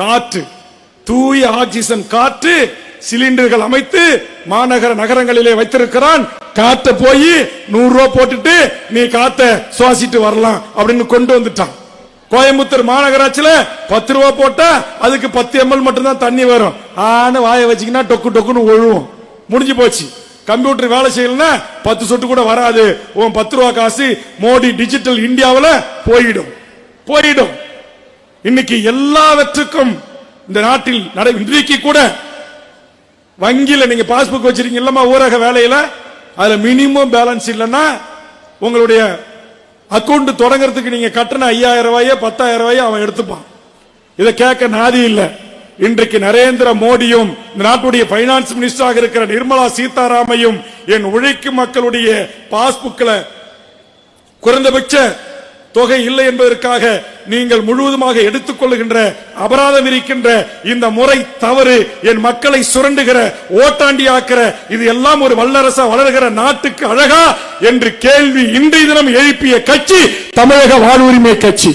காற்று, தூய ஆக்சிஜன் காற்று சிலிண்டர்கள் அமைத்து மாநகர நகரங்களிலே வைத்திருக்கிறான். காற்ற போய் 100 ரூபாய் போட்டுட்டு நீ காத்த சுவாசிட்டு வரலாம் அப்படின்னு கொண்டு வந்துட்டான். கோயம்புத்தூர் மாநகராட்சியில 10 ரூபாய் போட்டா அதுக்கு 10 ml மட்டும் தான் தண்ணி வரும். ஆன வாய வச்சுக்கினா டொக்கு டொக்குன்னு ஒழுவும். முடிஞ்சு போச்சு. கம்ப்யூட்டர் வேலை செய்யலன்னா 10 சொட்டு கூட வராது. உன் 10 ரூபாய் காசு மோடி டிஜிட்டல் இந்தியாவில் போயிடும். இன்னைக்கு எல்லாவற்றுக்கும் இந்த நாட்டில் இன்றைக்கு கூட வங்கியில நீங்க பாஸ்புக் வச்சிருக்கீங்க இல்லமா ஊரக வேலையில அதுல மினிமம் பேலன்ஸ் இல்லைன்னா உங்களுடைய அக்கௌண்ட் தொடங்குறதுக்கு நீங்க கட்டண 5000 ரூபாயோ 10,000 ரூபாயோ அவன் எடுத்துப்பான். இதை கேட்க நாதி இல்ல. இன்றைக்கு நரேந்திர மோடியும் இந்த நாட்டுடைய பைனான்ஸ் மினிஸ்டராக இருக்கிற நிர்மலா சீதாராமையும் என் உழைக்கும் மக்களுடைய பாஸ்புக்ல குறைந்தபட்ச தொகை இல்லை என்பதற்காக நீங்கள் முழுவதுமாக எடுத்துக் கொள்ளுகின்ற அபராதம் இருக்கின்ற இந்த முறை தவறு. என் மக்களை சுரண்டுகிற ஓட்டாண்டியாக்கிற இது எல்லாம் ஒரு வல்லரசா வளர்கிற நாட்டுக்கு அழகா என்று கேள்வி இன்றைய தினம் எழுப்பிய கட்சி தமிழக வாழ்வுரிமை கட்சி.